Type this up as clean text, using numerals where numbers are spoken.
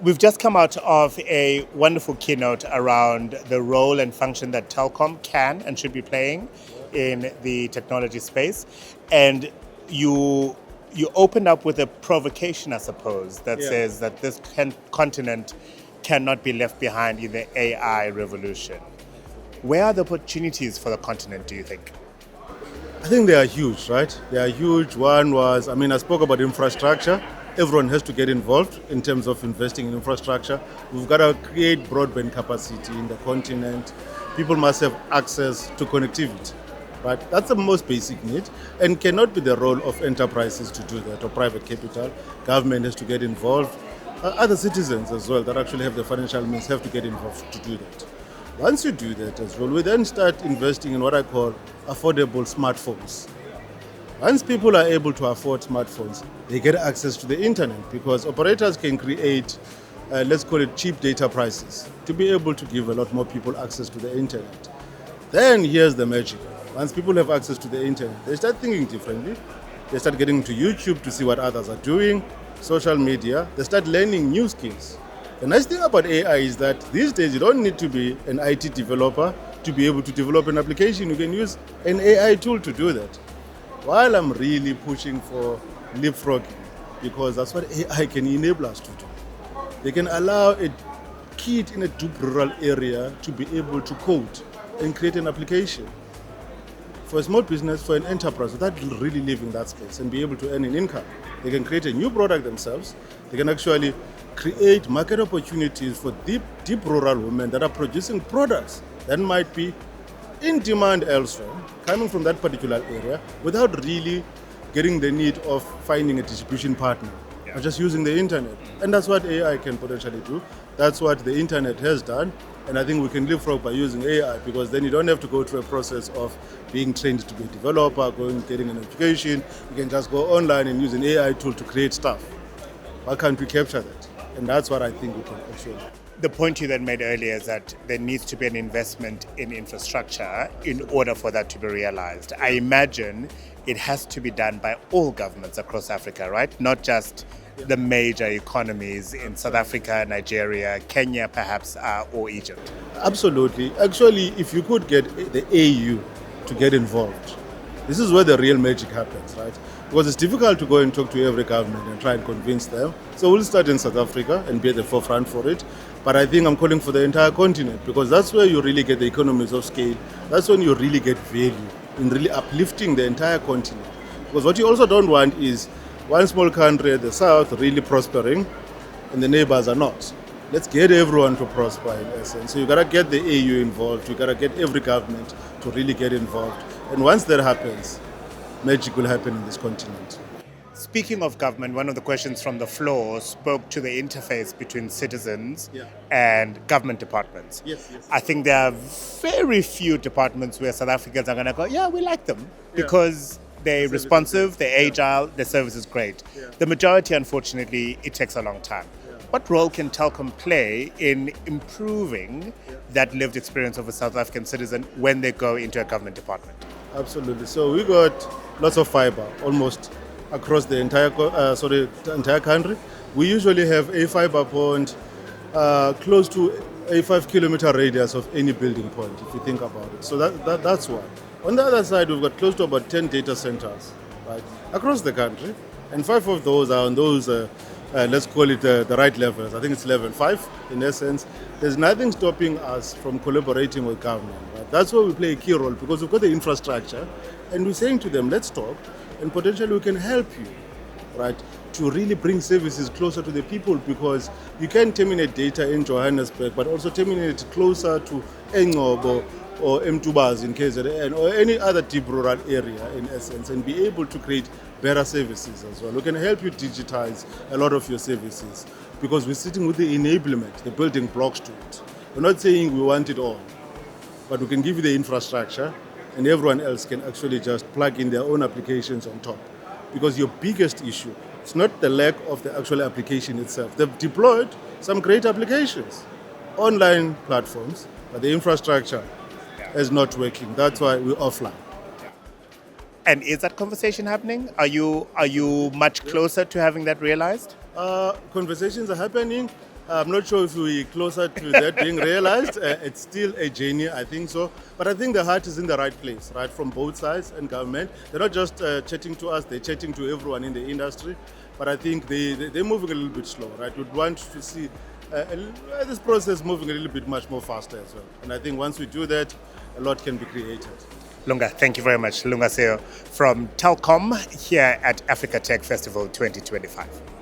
We've just come out of a wonderful keynote around the role and function that Telkom can and should be playing in the technology space. And you opened up with a provocation, I suppose, that says that this continent cannot be left behind in the AI revolution. Where are the opportunities for the continent, do you think? I think they are huge, right? They are huge. One was, I spoke about infrastructure. Everyone has to get involved in terms of investing in infrastructure. We've got to create broadband capacity in the continent. People must have access to connectivity, right? That's the most basic need and cannot be the role of enterprises to do that or private capital. Government has to get involved. Other citizens as well that actually have the financial means have to get involved to do that. Once you do that as well, we then start investing in what I call affordable smartphones. Once people are able to afford smartphones, they get access to the internet because operators can create, let's call it cheap data prices to be able to give a lot more people access to the internet. Then here's the magic. Once people have access to the internet, they start thinking differently. They start getting to YouTube to see what others are doing, social media. They start learning new skills. The nice thing about AI is that these days you don't need to be an IT developer to be able to develop an application. You can use an AI tool to do that. While I'm really pushing for leapfrogging, because that's what AI can enable us to do. They can allow a kid in a deep rural area to be able to code and create an application for a small business, for an enterprise, without really leaving that space and be able to earn an income. They can create a new product themselves. They can actually create market opportunities for deep rural women that are producing products that might be in demand elsewhere, coming from that particular area, without really getting the need of finding a distribution partner, or just using the internet. And that's what AI can potentially do. That's what the internet has done. And I think we can leapfrog by using AI because then you don't have to go through a process of being trained to be a developer, getting an education. You can just go online and use an AI tool to create stuff. Why can't we capture that? And that's what I think we can actually. The point you then made earlier is that there needs to be an investment in infrastructure in order for that to be realized. I imagine it has to be done by all governments across Africa, right? Not just the major economies in South Africa, Nigeria, Kenya perhaps, or Egypt. Absolutely. Actually, if you could get the AU to get involved, this is where the real magic happens, right? Because it's difficult to go and talk to every government and try and convince them. So we'll start in South Africa and be at the forefront for it. But I think I'm calling for the entire continent because that's where you really get the economies of scale. That's when you really get value in really uplifting the entire continent. Because what you also don't want is one small country at the south really prospering and the neighbors are not. Let's get everyone to prosper in essence. So you gotta get the AU involved. You gotta get every government to really get involved. And once that happens, magic will happen in this continent. Speaking of government, one of the questions from the floor spoke to the interface between citizens and government departments. Yes. I think there are very few departments where South Africans are going to go, yeah, we like them because they're responsive, they're agile, their service is great. The majority, unfortunately, it takes a long time. What role can Telkom play in improving that lived experience of a South African citizen when they go into a government department? Absolutely. So we got lots of fiber, almost across the entire country. We usually have a fiber point close to a 5-kilometer radius of any building point, if you think about it. So that's one. On the other side, we've got close to about 10 data centers, right, across the country, and 5 of those are on those, let's call it the right levels. I think it's level 5 in essence. There's nothing stopping us from collaborating with government. Right? That's where we play a key role because we've got the infrastructure, and we're saying to them, let's talk, and potentially we can help you, right, to really bring services closer to the people because you can terminate data in Johannesburg, but also terminate it closer to Engcobo or Mtubas in KZN or any other deep rural area in essence and be able to create better services as well. We can help you digitize a lot of your services because we're sitting with the enablement, the building blocks to it. We're not saying we want it all, but we can give you the infrastructure and everyone else can actually just plug in their own applications on top. Because your biggest issue, it's not the lack of the actual application itself. They've deployed some great applications, online platforms, but the infrastructure is not working. That's why we're offline. And is that conversation happening? Are you much closer to having that realized? Conversations are happening. I'm not sure if we're closer to that being realized. It's still a journey, I think so. But I think the heart is in the right place, right, from both sides and government. They're not just chatting to us, they're chatting to everyone in the industry. But I think they're moving a little bit slow, right? We'd want to see this process moving a little bit much more faster as well. And I think once we do that, a lot can be created. Lunga, thank you very much. Lunag SIyon from Telkom here at Africa Tech Festival 2025.